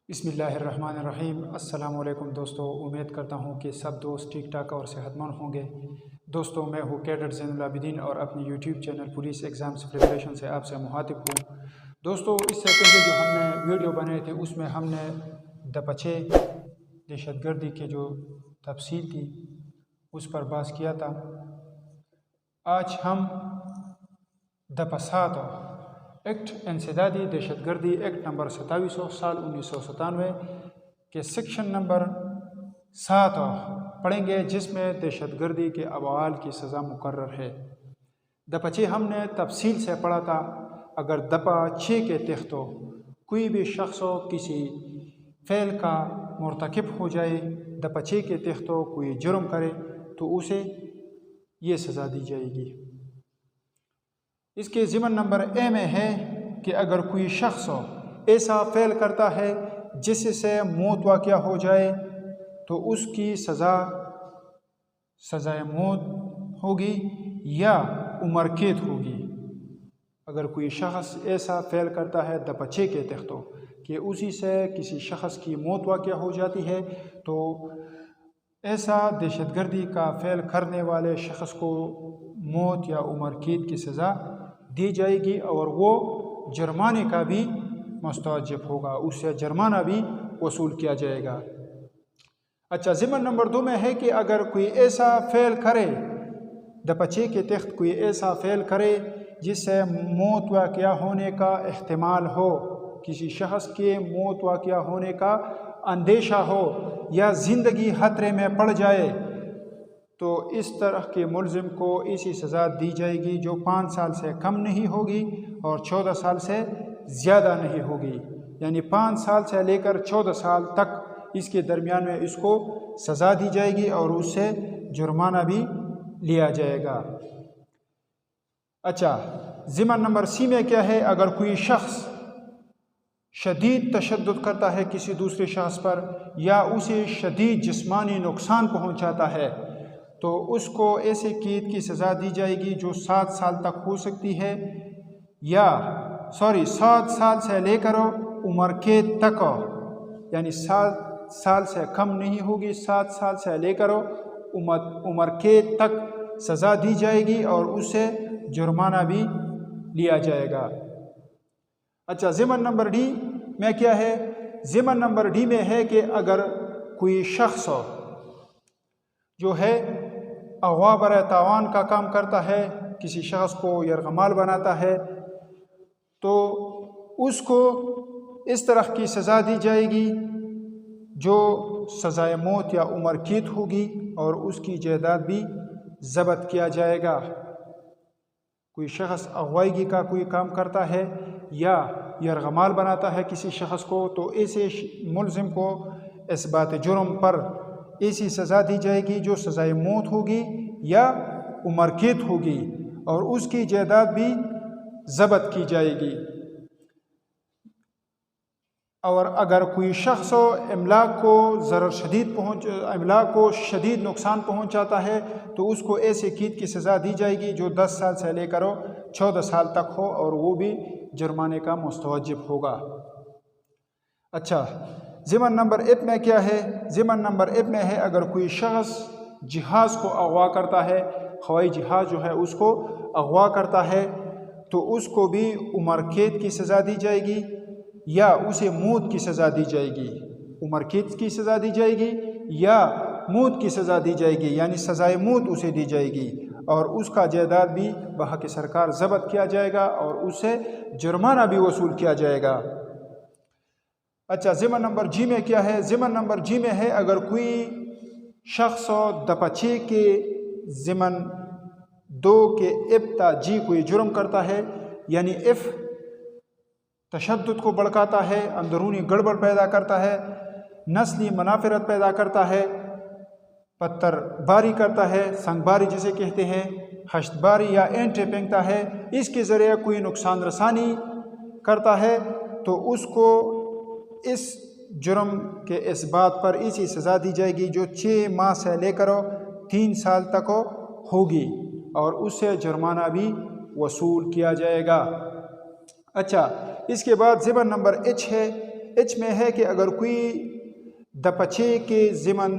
بسم اللہ الرحمن الرحیم۔ السلام علیکم دوستو، امید کرتا ہوں کہ سب دوست ٹھیک ٹھاک اور صحت مند ہوں گے۔ دوستو، میں ہوں کیڈٹ زین العابدین اور اپنی YouTube channel police exams preparation سے آپ سے مخاطب ہوں۔ دوستو، اس سے پہلے جو ہم نے ویڈیو بنائے تھے اس میں ہم نے دپچے دہشت گردی کے جو تفصیل تھی اس پر بحث کیا تھا۔ آج ہم دپسات ایکٹ انسدادی دہشت گردی ایکٹ نمبر 2700 سال 1997 کے سیکشن نمبر 7 پڑھیں گے، جس میں دہشت گردی کے ابعاد کی سزا مقرر ہے۔ دپچے ہم نے تفصیل سے پڑھا تھا۔ اگر دپا 6 کے تحت کوئی بھی شخص کسی فعل کا مرتکب ہو جائے، دپا 6 کے تحت کوئی جرم کرے تو اسے یہ سزا دی جائے گی۔ اس کے ضمن نمبر اے میں ہے کہ اگر کوئی شخص ایسا فعل کرتا ہے جس سے موت واقع ہو جائے تو اس کی سزائے موت ہوگی یا عمر قید ہوگی۔ اگر کوئی شخص ایسا فعل کرتا ہے دپا 6 کے تحت کہ اسی سے کسی شخص کی موت واقع ہو جاتی ہے تو ایسا دہشت گردی کا فعل کرنے والے شخص کو موت یا عمر قید کی سزا دی جائے گی اور وہ جرمانے کا بھی مستوجب ہوگا، اس سے جرمانہ بھی وصول کیا جائے گا۔ اچھا، ضمن نمبر 2 میں ہے کہ اگر کوئی ایسا فعل کرے، دپا 6 کے تحت کوئی ایسا فعل کرے جس سے موت واقع ہونے کا احتمال ہو، کسی شخص کے موت واقع ہونے کا اندیشہ ہو یا زندگی خطرے میں پڑ جائے تو اس طرح کے ملزم کو ایسی سزا دی جائے گی جو 5 سال سے کم نہیں ہوگی اور 14 سال سے زیادہ نہیں ہوگی، یعنی 5 سال سے لے کر 14 سال تک اس کے درمیان میں اس کو سزا دی جائے گی اور اس سے جرمانہ بھی لیا جائے گا۔ اچھا، ضمن نمبر سی میں کیا ہے؟ اگر کوئی شخص شدید تشدد کرتا ہے کسی دوسرے شخص پر یا اسے شدید جسمانی نقصان پہنچاتا ہے تو اس کو ایسے قید کی سزا دی جائے گی جو 7 سال تک ہو سکتی ہے، 7 سال سے لے کر عمر قید تک، یعنی 7 سال سے کم نہیں ہوگی، 7 سال سے لے کر عمر قید تک سزا دی جائے گی اور اس سے جرمانہ بھی لیا جائے گا۔ اچھا، ضمن نمبر ڈی میں کیا ہے؟ ضمن نمبر ڈی میں ہے کہ اگر کوئی شخص جو ہے اغوا برائے تاوان کا کام کرتا ہے، کسی شخص کو یرغمال بناتا ہے تو اس کو اس طرح کی سزا دی جائے گی جو سزائے موت یا عمر قید ہوگی اور اس کی جائیداد بھی ضبط کیا جائے گا۔ کوئی شخص اغوائی کا کوئی کام کرتا ہے یا یرغمال بناتا ہے کسی شخص کو تو ایسے ملزم کو اس بات جرم پر ایسی سزا دی جائے گی جو سزائے موت ہوگی یا عمر قید ہوگی اور اس کی جائیداد بھی ضبط کی جائے گی۔ اور اگر کوئی شخص املاک کو شدید نقصان پہنچاتا ہے تو اس کو ایسے قید کی سزا دی جائے گی جو 10 سال سے لے کر 14 سال تک ہو اور وہ بھی جرمانے کا مستوجب ہوگا۔ اچھا، ضمن نمبر ایپ میں کیا ہے؟ ضمن نمبر ایپ میں ہے اگر کوئی شخص جہاز کو اغوا کرتا ہے، ہوائی جہاز جو ہے اس کو اغوا کرتا ہے تو اس کو بھی عمر قید کی سزا دی جائے گی یا اسے موت کی سزا دی جائے گی۔ عمر قید کی سزا دی جائے گی یا موت کی سزا دی جائے گی، یعنی سزائے موت اسے دی جائے گی اور اس کا جائیداد بھی بحق سرکار ضبط کیا جائے گا اور اس سے جرمانہ بھی وصول کیا جائے گا۔ اچھا، ضمن نمبر جی میں کیا ہے؟ ضمن نمبر جی میں ہے اگر کوئی شخص دپا 6 کے ضمن 2 کے ابتا جی کوئی جرم کرتا ہے، یعنی اف تشدد کو بڑھاتا ہے، اندرونی گڑبڑ پیدا کرتا ہے، نسلی منافرت پیدا کرتا ہے، پتھر باری کرتا ہے، سنگ باری جسے کہتے ہیں، حشد باری یا اینٹیں پھینکتا ہے، اس کے ذریعے کوئی نقصان رسانی کرتا ہے تو اس کو اس جرم کے اس بات پر ایسی سزا دی جائے گی جو 6 ماہ سے لے کر 3 سال تک ہوگی اور اس سے جرمانہ بھی وصول کیا جائے گا۔ اچھا، اس کے بعد ضمن نمبر ایچ ہے ایچ میں ہے کہ اگر کوئی دپچے کے ضمن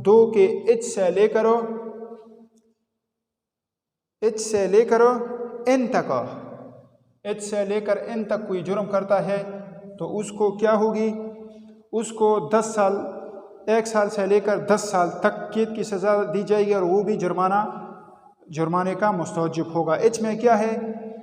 2 کے ایچ سے لے کر n تک، ایچ سے لے کر n تک کوئی جرم کرتا ہے تو اس کو کیا ہوگی؟ اس کو 10 سال، 1 سال سے لے کر 10 سال تک قید کی سزا دی جائے گی، اور وہ بھی جرمانے کا مستوجب ہوگا۔ ایچ میں کیا ہے؟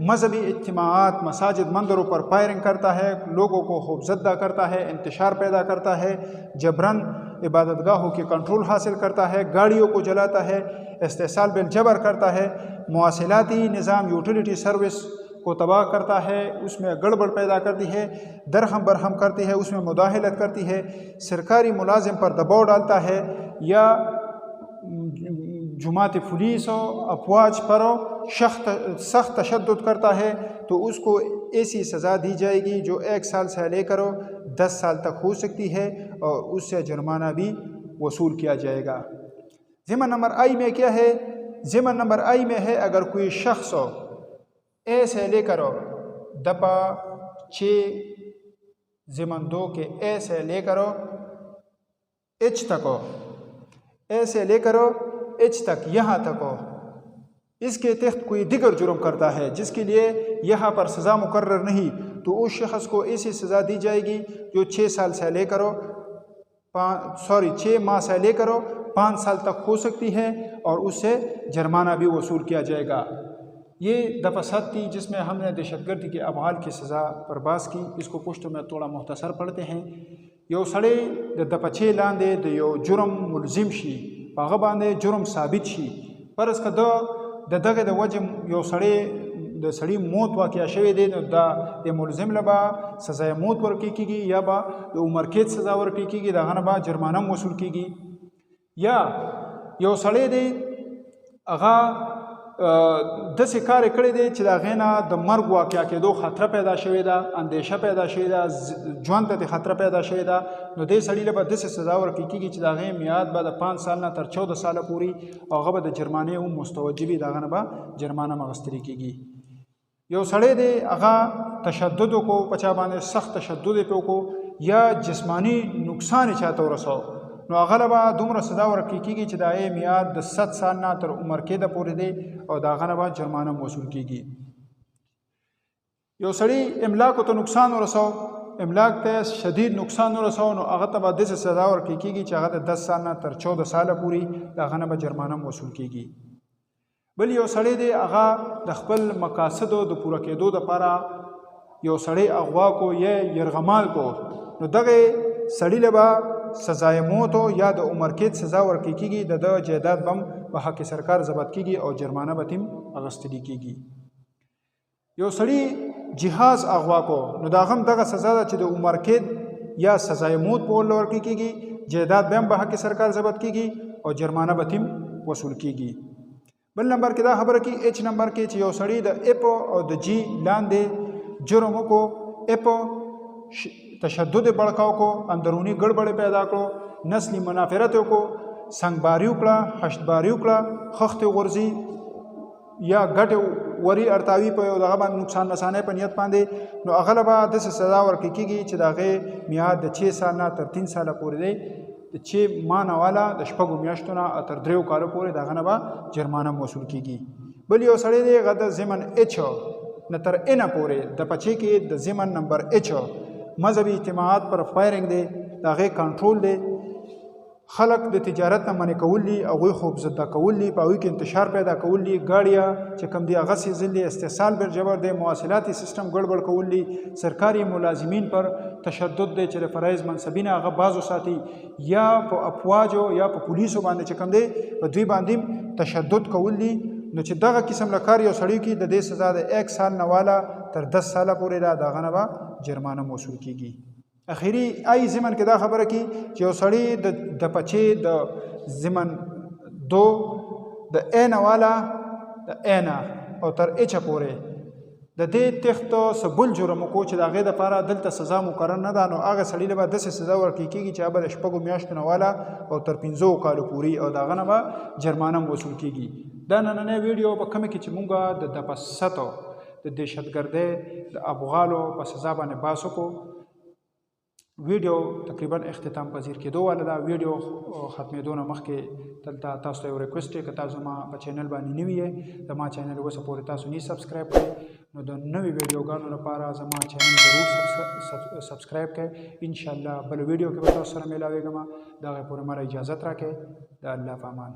مذہبی اجتماعات، مساجد، مندروں پر فائرنگ کرتا ہے، لوگوں کو خوفزدہ کرتا ہے، انتشار پیدا کرتا ہے، جبراً عبادت گاہوں کی کنٹرول حاصل کرتا ہے، گاڑیوں کو جلاتا ہے، استحصال بالجبر کرتا ہے، مواصلاتی نظام یوٹیلیٹی سروس کو تباہ کرتا ہے، اس میں گڑبڑ پیدا کرتی ہے، درہم برہم کرتی ہے، اس میں مداخلت کرتی ہے، سرکاری ملازم پر دباؤ ڈالتا ہے، یا جماعت پولیس و افواج پر سخت تشدد کرتا ہے تو اس کو ایسی سزا دی جائے گی جو 1 سال سے لے کر 10 سال تک ہو سکتی ہے، اور اس سے جرمانہ بھی وصول کیا جائے گا۔ ضمن نمبر آئی میں کیا ہے؟ ضمن نمبر آئی میں ہے اگر کوئی شخص اے سے لے کر دپا 6 ضمن 2 کے اے سے لے کر ایچ تک، اے سے لے کر ایچ تک، یہاں تک اس کے تحت کوئی دیگر جرم کرتا ہے جس کے لیے یہاں پر سزا مقرر نہیں، تو اس شخص کو ایسی سزا دی جائے گی جو 6 سال سے لے کر 6 ماہ سے لے کر 5 سال تک ہو سکتی ہے، اور اس سے جرمانہ بھی وصول کیا جائے گا۔ یہ دفعہ 7 تھی جس میں ہم نے دہشت گردی کے افعال کی سزا پر بحث کی۔ اس کو پشتو میں تھوڑا مختصر پڑھتے ہیں۔ یو سڑے دپا 6 لاندے د یو جرم ملزم شي، هغه باندې جرم ثابت شي، فرض که د دغه د وجه یو سړی موت واقع شوی دی، نو د ملزم له به سزای موت ورکړل کېږي، یا به د عمر قید سزا ورکړل کېږي، د هغه نه به جرمانه هم وصول کېږي. یا یو سړی دی هغه داسې کار یې کړی دی چې د هغې نه د مرګ واقع کېدو خطره پیدا شوې ده، اندیشه پیدا شوې ده، ژوند ته د خطره پیدا شوې ده، نو دې سړي له به داسې سزا ورکړل کېږي چې د هغې میعاد به د 5 سال نه تر 14 ساله پورې، او هغه به د جرمانې هم مستوجب وي، د هغه نه به جرمانه هم اخیستل کېږي. یو سړی دی هغه تشدد وکړو، په چا باندې سخت تشدد یې پرې وکړو، یا جسماني نقصان یې چاته ورسو، نو هغه له به دومره سزا ورکړل کېږي چې د هغې میعاد د 100 سال نه تر عمر قیده پورې دی، او د هغه نه به جرمانه هم وصول کېږي. یو سړي املاکو ته نقصان ورسو، املاک ته شدید نقصان ورسو، نو هغه ته به داسې سزا ورکړل کېږي چې هغه د 10 سال نه تر 14 ساله پورې د هغه نه به جرمانه هم وصول کېږي. بل یو سړی دی هغه د خپل مقاصدو د پوره کېدو دپاره یو سړی اغوا کو یا یرغمال کو، نو دغه سړي له به سزای موت یا د عمر قید سزا ورکړل کېږي، د ده جایداد به هم په حق سرکار ضبط کېږي، او جرمانه به تیم اخیستل کېږي. یو سړي جهاز اغوا کو، نو د هغه هم دغه سزا ده چې د عمر قید یا سزای موت په ولله ورکړل کېږي، جایداد به هم په حق سرکار ضبط کېږي، او جرمانه به تیم وصول کېږي. بل نمبر کې دا خبره کې ایچ نمبر کې چې یو سړي د اپ او د جی لاندې جرم وکړو، اپ تشدد بڑکاو کو، اندرونی گڑبڑ پیدا کړو، نسلی منافرت وکړو، سنگباری وکړه، حشدباری وکړه، خښتې غورځي یا ګټې وری ارتاوي په یو دغه باندې نقصان رسانۍ په نیت باندې، نو هغه له به داسې سزا ورکړل کېږي چې د هغې میعاد د 6 سال نه تر 3 ساله پورې دی، د 6 ماه نه والا د 6 میاشتو نه تر 3 کالو پورې د هغه نه به جرمانه هم وصول کېږي. بل یو سړی دی هغه د ضمن ایچ نه تر انه پورې د پچې کې د ضمن نمبر ایچ مذهبي اجتماعات پر فایرنګ دی، د هغې کنټرول دی، خلق د تجارت نه منع کول دي، هغوی خوفزده کول دي، په هغوی کې انتشار پیدا کول دي، ګاډیه چې کوم دي هغه سیزل دي، استحصال بالجبر دی، مواصلاتي سیستم ګډوډ کول دي، سرکاري ملازمین پر تشدد دی چې د فرایض منصبینه هغه باز وساتي، یا په افواجو یا په پولیسو باندې چې کوم دی په دوی باندې تشدد کول دي. نو چې دغه قسم له کار یو سړي کې د دې سزا د 1 سال نه والا تر 10 ساله پورې ده، د هغه نه به جرمانه موصول کېږي. اخیری آی ضمن کې دا خبره کی چې یو سړی د پچې د ضمن 2 د ا نه والا د ا نه او تر ایچ پورې د دې تخت سبل جرم کو چې د هغې دپاره دلته سزا مقرر نه ده، نو هغه سړي له به داسې سزا ورکړل کېږي چې هغه به د 6 میاشتو نه والا او تر 15 کالو پورې، او د هغه نه به جرمانه هم وصول کېږي. دا نننۍ ویډیو په کومه کې چې مونږ د دفعه 7 د دهشتګردۍ د افغانو په سزا باندې بحث وکړو. ویډیو تقریبا اختتام پذیر کېدو واله ده. ویډیو ختمېدو نه مخکې دلته تاسو ته یو ریکویسټ دی، که تاسو زما په چینل باندې نوي یې، زما چینل اوسه پورې تاسو نه سبسکرایب کړئ، نو د نوې ویډیوګانو لپاره زما چینل ضرور سبسکرایب کړئ. انشاءالله بل ویډیو کې به تاسو سره میلاویږم. د هغې پورې مره اجازت راکړئ. د الله په امان.